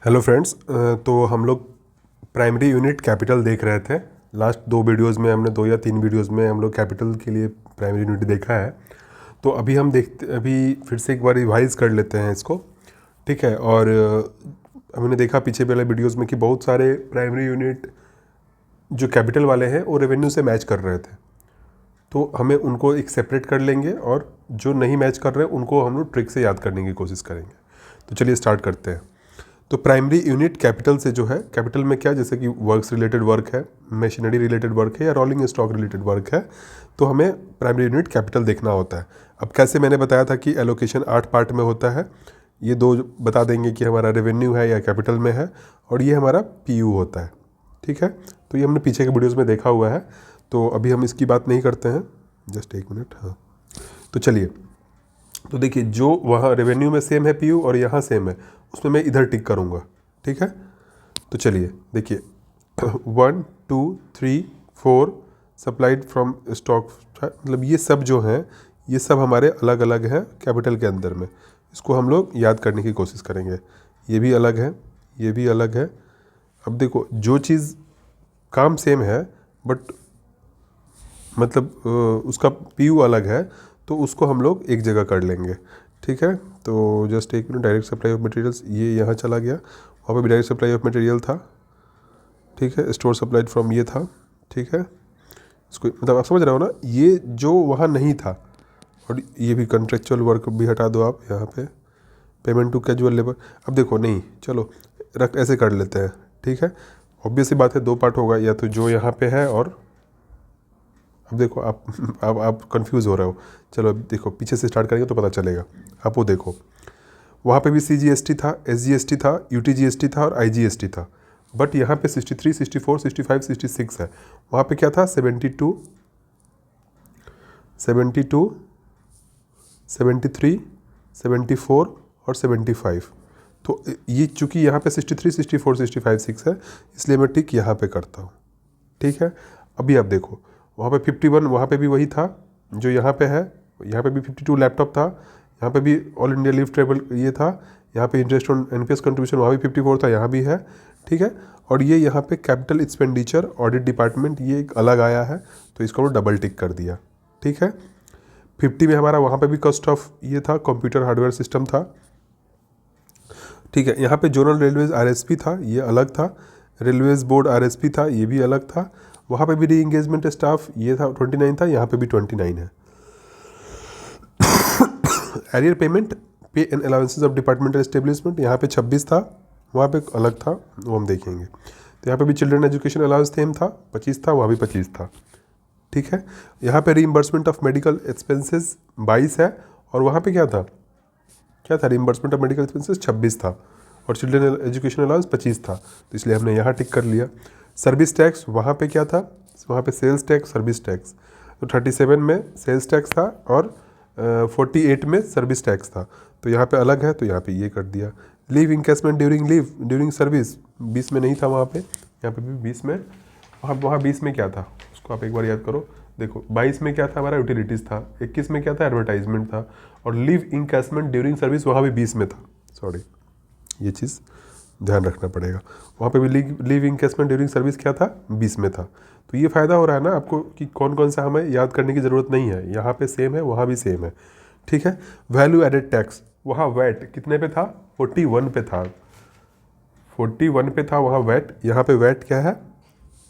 Hello friends. तो हम लोग प्राइमरी यूनिट कैपिटल देख रहे थे। लास्ट 2 वीडियोज़ में हमने 2 या 3 वीडियोज़ में हम लोग कैपिटल के लिए प्राइमरी यूनिट देखा है। तो अभी फिर से एक बार रिवाइज कर लेते हैं इसको, ठीक है। और हमने देखा पीछे वाले वीडियोज़ में कि बहुत सारे प्राइमरी यूनिट जो कैपिटल वाले हैं वो रेवेन्यू से मैच कर रहे थे, तो हमें उनको एक सेपरेट कर लेंगे और जो नहीं मैच कर रहे हैं उनको हम लोग ट्रिक से याद करने की कोशिश करेंगे। तो चलिए स्टार्ट करते हैं। तो प्राइमरी यूनिट कैपिटल से जो है, कैपिटल में क्या, जैसे कि वर्क्स रिलेटेड वर्क है, मशीनरी रिलेटेड वर्क है या रोलिंग स्टॉक रिलेटेड वर्क है, तो हमें प्राइमरी यूनिट कैपिटल देखना होता है। अब कैसे, मैंने बताया था कि एलोकेशन 8 पार्ट में होता है। ये 2 बता देंगे कि हमारा रेवेन्यू है या कैपिटल में है, और ये हमारा पीयू होता है, ठीक है। तो ये हमने पीछे के वीडियोज़ में देखा हुआ है, तो अभी हम इसकी बात नहीं करते हैं। जस्ट एक मिनट, हाँ। तो चलिए, तो देखिए जो वहाँ रेवेन्यू में सेम है पीयू और यहाँ सेम है, उसमें मैं इधर टिक करूँगा, ठीक है। तो चलिए देखिए 1 2 3 4 सप्लाइड फ्रॉम स्टॉक, मतलब ये सब जो हैं ये सब हमारे अलग अलग हैं कैपिटल के अंदर में। इसको हम लोग याद करने की कोशिश करेंगे। ये भी अलग है, ये भी अलग है। अब देखो, जो चीज़ काम सेम है बट मतलब उसका पीयू अलग है, तो उसको हम लोग एक जगह कर लेंगे, ठीक है। तो जस्ट एक minute, direct supply of materials ये यहाँ चला गया, वहाँ पे भी डायरेक्ट सप्लाई ऑफ मटेरियल था, ठीक है। स्टोर सप्लाइड फ्रॉम ये था, ठीक है। इसको मतलब आप समझ रहे हो ना, ये जो वहाँ नहीं था। और ये भी कॉन्ट्रेक्चुअल वर्क भी हटा दो आप यहाँ पे, पेमेंट टू कैजुअल लेबर। अब देखो, नहीं चलो रख ऐसे कर लेते हैं, ठीक है। ऑब्वियस सी बात है, 2 पार्ट होगा, या तो जो यहाँ पे है और अब देखो आप कंफ्यूज हो रहे हो। चलो अब देखो, पीछे से स्टार्ट करेंगे तो पता चलेगा। आप वो देखो, वहाँ पे भी CGST था, SGST था, UTGST था और IGST था, बट यहाँ पे 63, 64, 65, 66 है। वहाँ पे क्या था, 72, 72, 73, 74 और 75। तो ये चूँकि यहाँ पे 63, 64, 65, 6 है, इसलिए मैं टिक यहाँ पे करता हूँ, ठीक है। अभी आप देखो, वहाँ पे 51, वहाँ पे भी वही था जो यहाँ पे है। यहाँ पे भी 52 लैपटॉप था, यहाँ पे भी ऑल इंडिया लीव ट्रेवल ये था, यहाँ पे इंटरेस्ट ऑन NPS कंट्रीब्यूशन वहाँ भी 54 था, यहाँ भी है, ठीक है। और ये यहाँ पे कैपिटल एक्सपेंडिचर ऑडिट डिपार्टमेंट ये एक अलग आया है, तो इसको डबल टिक कर दिया, ठीक है। 50 में हमारा वहाँ पे भी कॉस्ट ऑफ ये था, कंप्यूटर हार्डवेयर सिस्टम था, ठीक है। यहाँ पे जोनल रेलवेज RSP था, ये अलग था। रेलवेज बोर्ड RSP था, ये भी अलग था। वहाँ पे भी री इंगेजमेंट स्टाफ ये था 29 था, यहाँ पे भी 29 है। एरियर पेमेंट, पे and allowances of departmental establishment, यहाँ पे 26 था, वहाँ पे अलग था, वो हम देखेंगे। तो यहाँ पे भी चिल्ड्रन एजुकेशन अलाउंस सेम था, 25 था, वहाँ भी 25 था, ठीक है। यहाँ पे रीइंबर्समेंट ऑफ मेडिकल एक्सपेंसेस 22 है, और वहाँ पे क्या था रीइंबर्समेंट ऑफ मेडिकल एक्सपेंसेस 26 था, और चिल्ड्रन एजुकेशन अलाउंस 25 था, तो इसलिए हमने यहाँ टिक कर लिया। सर्विस टैक्स, वहाँ पे क्या था, वहाँ पे सेल्स टैक्स, सर्विस टैक्स, तो 37 में सेल्स टैक्स था और 48 में सर्विस टैक्स था, तो यहाँ पे अलग है, तो यहाँ पे ये कर दिया। लीव इंकेसमेंट ड्यूरिंग सर्विस 20 में नहीं था, वहाँ पे, यहाँ पे भी 20 में, वहाँ 20 में क्या था उसको आप एक बार याद करो। देखो 22 में क्या था हमारा, यूटिलिटीज़ था, 21 में क्या था, एडवर्टाइजमेंट था, और लीव इंकेसमेंट ड्यूरिंग सर्विस वहाँ भी 20 में था। सॉरी, ये चीज़ ध्यान रखना पड़ेगा। वहाँ पे भी लीव इंकेसमेंट ड्यूरिंग सर्विस क्या था, 20 में था। तो ये फ़ायदा हो रहा है ना आपको कि कौन कौन सा हमें याद करने की ज़रूरत नहीं है, यहाँ पे सेम है, वहाँ भी सेम है, ठीक है। वैल्यू एडेड टैक्स, वहाँ वैट कितने पे था, 41 पे था, 41 पे था वहाँ वैट, यहाँ पे वैट क्या है,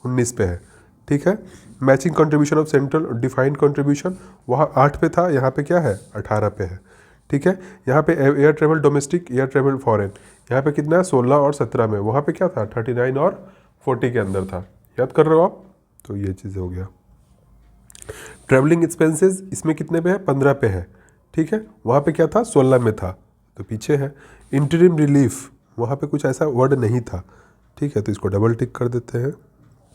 19 पे है, ठीक है। Matching contribution of central defined contribution वहाँ 8 पे था, यहाँ पे क्या है, 18 पे है, ठीक है। यहाँ पे air travel domestic, air travel foreign, यहाँ पे कितना है, 16 और 17 में, वहाँ पे क्या था, 39 और 40 के अंदर था। याद कर रहे हो आप, तो ये चीज़ हो गया। ट्रैवलिंग एक्सपेंसेस इसमें कितने पे है, 15 पे है, ठीक है। वहाँ पे क्या था, 16 में था, तो पीछे है। इंटरिम रिलीफ, वहाँ पे कुछ ऐसा वर्ड नहीं था, ठीक है, तो इसको डबल टिक कर देते हैं,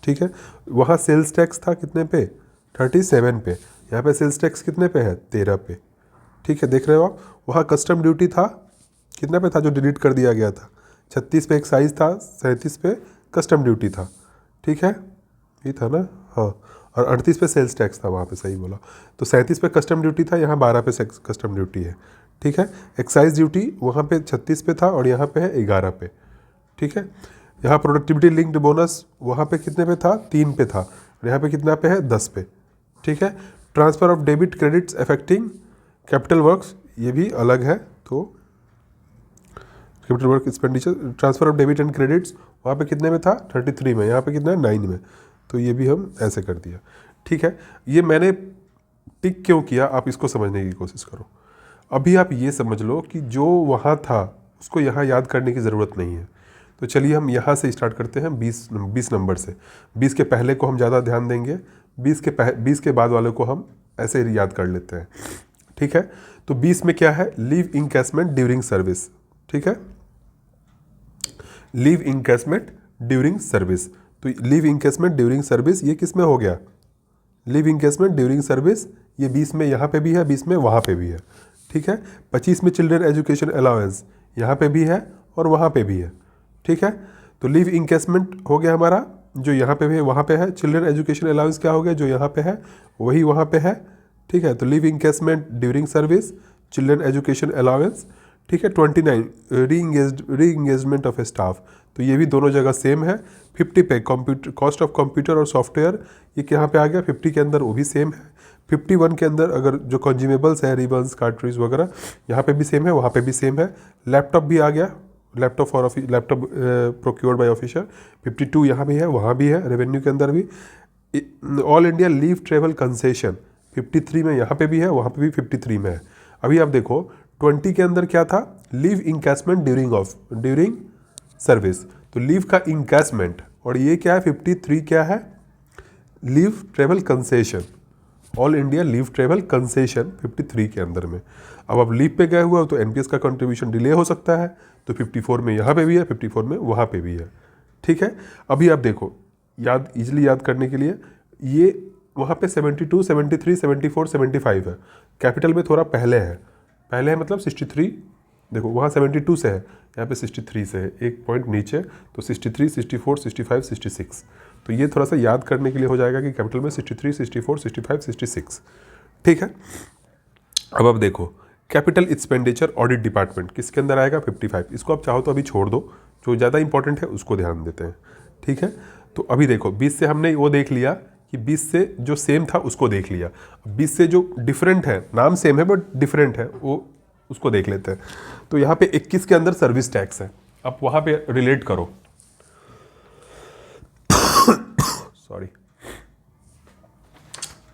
ठीक है। वहाँ सेल्स टैक्स था कितने पे, 37 पे, यहाँ पे सेल्स टैक्स कितने पे है, 13 पे, ठीक है, देख रहे हो आप। वहाँ कस्टम ड्यूटी था कितना पे था, जो डिलीट कर दिया गया था, 36 पे एक्साइज था, 37 पे कस्टम ड्यूटी था, ठीक है, ये था ना, हाँ। और 38 पे सेल्स टैक्स था, वहाँ पे सही बोला। तो 37 पे कस्टम ड्यूटी था, यहाँ 12 पे कस्टम ड्यूटी है, ठीक है। एक्साइज ड्यूटी वहाँ पे 36 पे था और यहाँ पे है 11 पे, ठीक है। यहाँ प्रोडक्टिविटी लिंक्ड बोनस वहाँ पे कितने पे था, 3 पे था, और यहाँ पे कितना पे है, 10 पे। ठीक है। Transfer of debit credits affecting capital works, ये भी अलग है। तो capital work expenditure, transfer of debit and credits वहाँ पे कितने में था, 33 में, यहाँ पे कितना है, 9 में। तो ये भी हम ऐसे कर दिया। ठीक है। ये मैंने टिक क्यों किया, आप इसको समझने की कोशिश करो। अभी आप ये समझ लो कि जो वहाँ था उसको यहाँ याद करने की ज़रूरत नहीं है। तो चलिए हम यहाँ से स्टार्ट करते हैं 20 नंबर से। 20 के पहले को हम ज़्यादा ध्यान देंगे, 20 के बाद वाले को हम ऐसे ही याद कर लेते हैं। ठीक है। तो 20 में क्या है, लीव इनकैशमेंट ड्यूरिंग सर्विस। ठीक है, लीव इनकैशमेंट ड्यूरिंग सर्विस। तो लीव इनकैशमेंट ड्यूरिंग सर्विस ये किस में हो गया, लीव इनकैशमेंट ड्यूरिंग सर्विस, ये 20 में यहाँ पे भी है, 20 में वहाँ पे भी है। ठीक है। 25 में चिल्ड्रन एजुकेशन अलाउंस यहाँ पे भी है और वहाँ पे भी है। ठीक है। तो लीव इनकैशमेंट हो गया हमारा, जो यहाँ पे भी है वहाँ पे है। चिल्ड्रन एजुकेशन अलाउंस क्या हो गया, जो यहाँ पे है वही वहाँ पे है। ठीक है। तो leave encashment during service, children education allowance. ठीक है। 29 री इंगेजमेंट ऑफ स्टाफ, तो ये भी दोनों जगह सेम है। 50 पे कंप्यूटर कॉस्ट ऑफ कंप्यूटर और सॉफ्टवेयर, ये यहाँ पे आ गया 50 के अंदर, वो भी सेम है। 51 के अंदर अगर जो कंज्यूमेबल्स है, रिबन्स, कार्ट्रिज वगैरह, यहाँ पे भी सेम है, वहाँ पे भी सेम है। लैपटॉप भी आ गया, लैपटॉप प्रोक्योर्ड बाय ऑफिसर। 52 यहाँ भी है, वहाँ भी है, रेवेन्यू के अंदर भी। All India leave travel concession 53 में यहाँ पे भी है, वहाँ पे भी 53 में है। अभी आप देखो 20 के अंदर क्या था, लीव इनकैशमेंट ड्यूरिंग सर्विस। तो लीव का इनकैशमेंट, और ये क्या है 53 क्या है, leave travel concession. All India leave travel concession 53 के अंदर में। अब आप लीव पे गए हुए हो तो एनपीएस का कंट्रीब्यूशन डिले हो सकता है, तो 54 में यहाँ पे भी है, 54 में वहाँ पे भी है। ठीक है। अभी आप देखो इजीली याद करने के लिए, ये वहाँ पे 72, 73, 74, 75 है, कैपिटल में थोड़ा पहले है मतलब 63। देखो वहाँ 72 से है, यहाँ पे 63 से है, एक पॉइंट नीचे, तो 63, 64, 65, 66। तो ये थोड़ा सा याद करने के लिए हो जाएगा कि कैपिटल में 63, 64, 65, 66। ठीक है। अब देखो कैपिटल एक्सपेंडिचर ऑडिट डिपार्टमेंट किसके अंदर आएगा, 55। इसको आप चाहो तो अभी छोड़ दो, जो ज़्यादा इंपॉर्टेंट है उसको ध्यान देते हैं। ठीक है। तो अभी देखो 20 से हमने वो देख लिया कि 20 से जो सेम था उसको देख लिया। 20 से जो डिफरेंट है, नाम सेम है बट डिफरेंट है, वो उसको देख लेते हैं। तो यहाँ पे 21 के अंदर सर्विस टैक्स है, आप वहाँ पे रिलेट करो। सॉरी,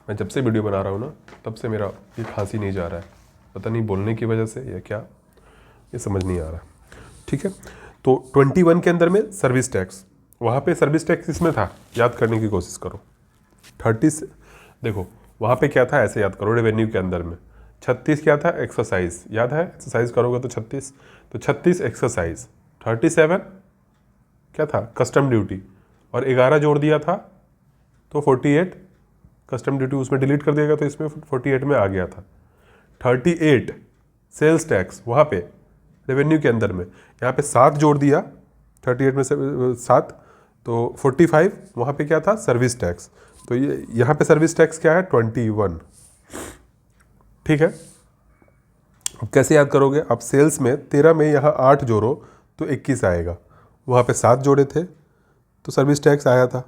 मैं जब से वीडियो बना रहा हूँ ना तब से मेरा ये खांसी नहीं जा रहा है, पता नहीं बोलने की वजह से या क्या, ये समझ नहीं आ रहा। ठीक है। तो 21 के अंदर में सर्विस टैक्स, वहाँ पे सर्विस टैक्स इसमें था, याद करने की कोशिश करो। 30 देखो वहाँ पे क्या था, ऐसे याद करो, रेवेन्यू के अंदर में। 36 क्या था, एक्सरसाइज, याद है, एक्सरसाइज करोगे तो 36, तो 36 एक्सरसाइज। 37 क्या था, कस्टम ड्यूटी, और 11 जोड़ दिया था तो 48, कस्टम ड्यूटी उसमें डिलीट कर दिया गया तो इसमें 48 में आ गया था। 38 सेल्स टैक्स, वहाँ पे रेवेन्यू के अंदर में, यहाँ पे 7 जोड़ दिया, 38 में से 7, तो 45 वहाँ पे क्या था, सर्विस टैक्स। तो ये यहाँ पे सर्विस टैक्स क्या है, 21। ठीक है। अब कैसे याद करोगे आप, सेल्स में 13 में यहाँ 8 जोड़ो तो 21 आएगा, वहाँ पे 7 जोड़े थे तो सर्विस टैक्स आया था।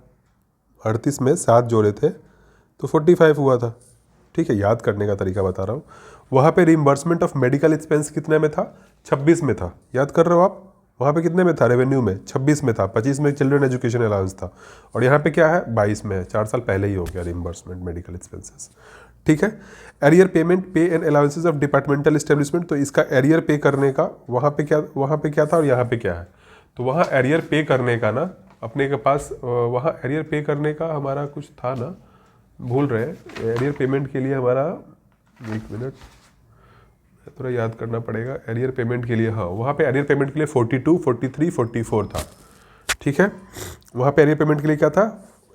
38 में 7 जोड़े थे तो 45 हुआ था। ठीक है, याद करने का तरीका बता रहा हूँ। वहाँ पे रिइंबर्समेंट ऑफ मेडिकल एक्सपेंस कितने में था, 26 में था, याद कर रहे हो आप। वहाँ पे कितने में था, रेवेन्यू में 26 में था, 25 में चिल्ड्रन एजुकेशन अलाउंस था, और यहाँ पे क्या है 22 में है, 4 साल पहले ही हो गया रिइंबर्समेंट मेडिकल एक्सपेंसेस। ठीक है। एरियर पेमेंट पे and allowances of departmental establishment, तो इसका एरियर पे करने का वहाँ पे क्या था और यहाँ पे क्या है। तो वहाँ एरियर पे करने का ना अपने के पास, वहाँ एरियर पे करने का हमारा कुछ था ना, भूल रहे हैं। एरियर पेमेंट के लिए हमारा, एक मिनट थोड़ा याद करना पड़ेगा। एरियर पेमेंट के लिए, हाँ वहाँ पे एरियर पेमेंट के लिए 42, 43, 44 था। ठीक है। वहाँ पे एरियर पेमेंट के लिए क्या था,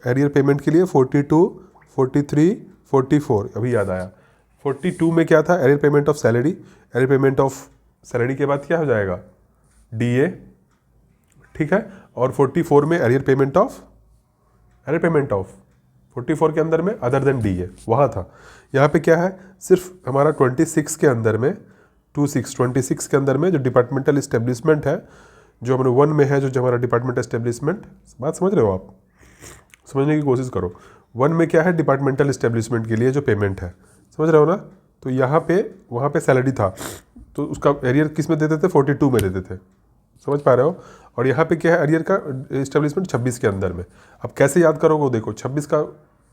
एरियर पेमेंट के लिए 42, 43, 44, अभी याद आया। 42 में क्या था, arrear payment of salary. Arrear payment of salary के बाद क्या हो जाएगा, डीए। ठीक है। और 44 में एरियर पेमेंट ऑफ 44 के अंदर में अदर देन डीए वहाँ था। यहाँ पे क्या है, सिर्फ हमारा 26 के अंदर में 26 के अंदर में जो डिपार्टमेंटल इस्टेब्लिशमेंट है, जो हमने 1 में है, जो हमारा डिपार्टमेंट एस्टेब्लिशमेंट, बात समझ रहे हो आप, समझने की कोशिश करो। 1 में क्या है, डिपार्टमेंटल एस्टेब्लिशमेंट के लिए जो पेमेंट है, समझ रहे हो ना। तो यहाँ पे वहाँ पे सैलरी था, तो उसका एरियर किस में देते थे, 42 में देते थे, समझ पा रहे हो। और यहाँ पे क्या है, एरियर का एस्टेब्लिशमेंट 26 के अंदर में। अब कैसे याद करोगे, देखो 26 का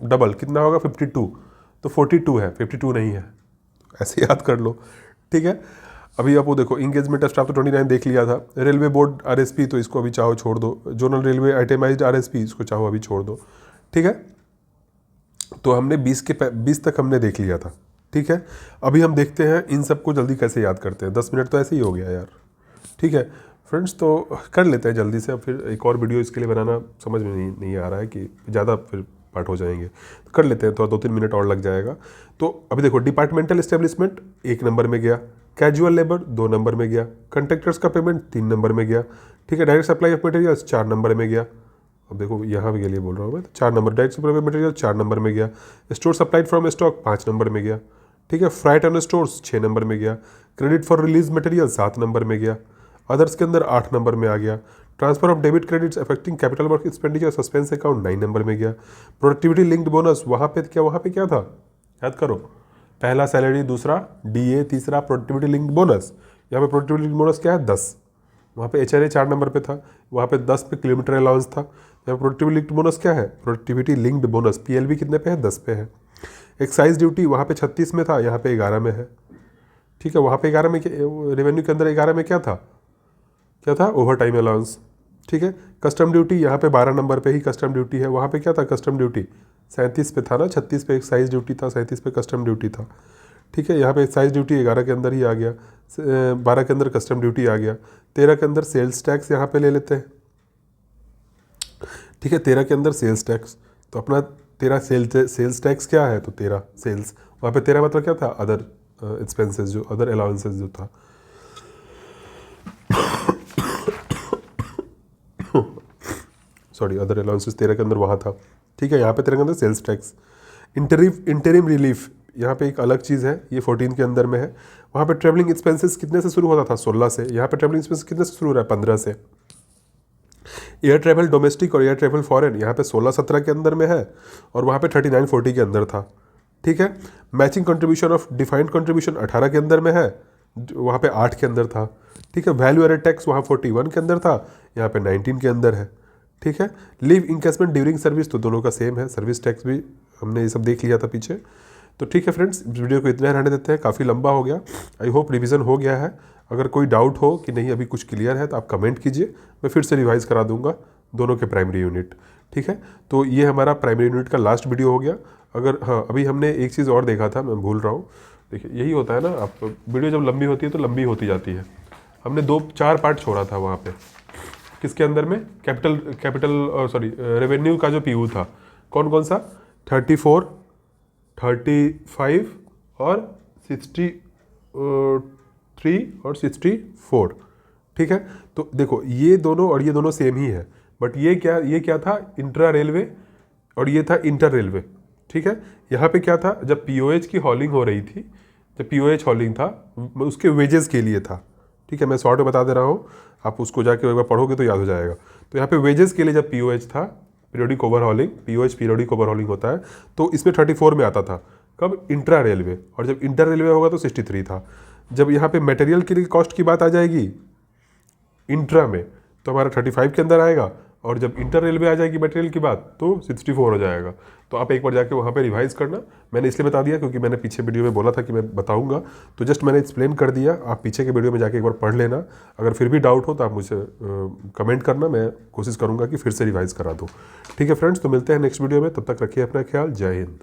डबल कितना होगा, 52, तो 42 है, 52 नहीं है, ऐसे याद कर लो, ठीक है। अभी आप वो देखो, इंगेजमेंट ऑफ स्टाफ तो 29 देख लिया था। रेलवे बोर्ड आरएसपी, तो इसको अभी चाहो छोड़ दो। जोनल रेलवे आइटेमाइज्ड आरएसपी, इसको चाहो अभी छोड़ दो, ठीक है। तो हमने 20 तक हमने देख लिया था, ठीक है। अभी हम देखते हैं इन सबको जल्दी कैसे याद करते हैं। 10 मिनट तो ऐसे ही हो गया यार, ठीक है फ्रेंड्स। तो कर लेते हैं जल्दी से, अब फिर एक और वीडियो इसके लिए बनाना समझ में नहीं आ रहा है कि ज़्यादा फिर पार्ट हो जाएंगे, तो कर लेते हैं, तो 2-3 मिनट और लग जाएगा। तो अभी देखो, डिपार्टमेंटल एस्टेब्लिशमेंट 1 नंबर में गया, कैजुअल लेबर 2 नंबर में गया, कंट्रैक्टर्स का पेमेंट 3 नंबर में गया, ठीक है। Direct supply of materials 4 number में गया। अब देखो यहाँ के लिए बोल रहा हूँ मैं, तो 4 number. Direct supply of material 4 number में गया। Store supplied from stock 5 number में गया, ठीक है। फ्राइट ऑन स्टोर्स 6 नंबर में गया। Credit for release material 7 number में गया। अदर्स के अंदर 8 नंबर में आ गया। Transfer of debit credits affecting capital work expenditure suspense account 9 number में गया। प्रोडक्टिविटी लिंक्ड बोनस वहाँ पे क्या था, याद करो। पहला सैलरी, दूसरा डीए, तीसरा प्रोडक्टिविटी लिंक्ड बोनस। यहाँ पे प्रोडक्टिविटी लिंक्ड बोनस क्या है, 10। वहाँ पे एचआरए 4 नंबर पे था, वहाँ पे 10 पे किलोमीटर अलाउंस था। यहाँ पे प्रोडक्टिविटी लिंक्ड बोनस क्या है, प्रोडक्टिविटी लिंक्ड बोनस, पीएलबी कितने पे है, 10 पे है। एक्साइज ड्यूटी वहाँ पे 36 में था, यहाँ पे 11 में है, ठीक है। वहाँ पे 11 में, रेवेन्यू के अंदर 11 में क्या था, ओवर टाइम अलाउंस, ठीक है। कस्टम ड्यूटी यहाँ पे 12 नंबर पे ही कस्टम ड्यूटी है। वहाँ पे क्या था, कस्टम ड्यूटी 37 पे था ना, 36 पे एक्साइज ड्यूटी था, 37 पे कस्टम ड्यूटी था, ठीक है। यहाँ पे एक्साइज ड्यूटी 11 के अंदर ही आ गया, 12 के अंदर कस्टम ड्यूटी आ गया, 13 के अंदर सेल्स टैक्स यहाँ पे ले लेते हैं, ठीक है। 13 के अंदर सेल्स टैक्स, तो अपना 13 सेल्स टैक्स क्या है, तो 13 सेल्स, वहाँ पे 13 मतलब क्या था, अदर एक्सपेंसेस, जो अदर अलाउंसेस जो था, सॉरी, अदर अलाउंसेस 13 के अंदर वहाँ था, ठीक है। यहाँ पे 13 के अंदर सेल्स टैक्स। इंटरिम रिलीफ यहाँ पे एक अलग चीज़ है, ये 14 के अंदर में है। वहाँ पे ट्रैवलिंग एक्सपेंसेस कितने से शुरू होता था, 16 से। यहाँ पे ट्रैवलिंग एक्सपेंसेस कितने से शुरू हो रहा है, 15 से। एयर ट्रैवल डोमेस्टिक और एयर ट्रैवल फॉरेन यहाँ पे 16-17 के अंदर में है, और वहाँ पे 39-40 के अंदर था, ठीक है। Matching contribution of defined contribution 18 के अंदर में है, वहाँ पे 8 के अंदर था, ठीक है। वैल्यू एडेड टैक्स वहाँ 41 के अंदर था, यहाँ पे 19 के अंदर है, ठीक है। लीव इंकेसमेंट ड्यूरिंग सर्विस, तो दोनों का सेम है। सर्विस टैक्स भी हमने ये सब देख लिया था पीछे। तो ठीक है फ्रेंड्स, इस वीडियो को इतना रहने देते हैं, काफ़ी लंबा हो गया। आई होप रिवीजन हो गया है। अगर कोई डाउट हो कि नहीं अभी कुछ क्लियर है, तो आप कमेंट कीजिए, मैं फिर से रिवाइज करा दूंगा दोनों के प्राइमरी यूनिट, ठीक है। तो ये हमारा प्राइमरी यूनिट का लास्ट वीडियो हो गया। अगर हाँ, अभी हमने एक चीज़ और देखा था, मैं भूल रहा हूँ। देखिए, यही होता है ना, आप वीडियो जब लंबी होती है तो लंबी होती जाती है। हमने 2-4 पार्ट छोड़ा था वहाँ पे, किसके अंदर में, रेवेन्यू का जो पीयू था, कौन कौन सा, 34, 35 और 63 और 64, ठीक है। तो देखो, ये दोनों और ये दोनों सेम ही है, बट ये क्या था, इंट्रा रेलवे और ये था इंटर रेलवे, ठीक है। यहाँ पे क्या था, जब पीओएच की हॉलिंग हो रही थी, जब पीओएच हॉलिंग था, उसके वेजेस के लिए था, ठीक है। मैं शॉर्ट में बता दे रहा हूँ, आप उसको जाके एक बार पढ़ोगे तो याद हो जाएगा। तो यहाँ पे वेजेस के लिए जब पीओएच था, periodic overhauling, pOH periodic overhauling होता है, तो इसमें 34 में आता था। कब, इंट्रा रेलवे। और जब इंटर रेलवे होगा तो 63 था। जब यहाँ पे मटेरियल के लिए कॉस्ट की बात आ जाएगी इंट्रा में, तो हमारा 35 के अंदर आएगा, और जब इंटर रेलवे आ जाएगी मटेरियल की बात, तो 64 हो जाएगा। तो आप एक बार जाके वहाँ पे रिवाइज करना। मैंने इसलिए बता दिया क्योंकि मैंने पीछे वीडियो में बोला था कि मैं बताऊंगा, तो जस्ट मैंने एक्सप्लेन कर दिया। आप पीछे के वीडियो में जाके एक बार पढ़ लेना। अगर फिर भी डाउट हो तो आप मुझे कमेंट करना, मैं कोशिश करूँगा कि फिर से रिवाइज करा दूँ, ठीक है फ्रेंड्स। तो मिलते हैं नेक्स्ट वीडियो में, तब तक रखिए अपना ख्याल। जय हिंद।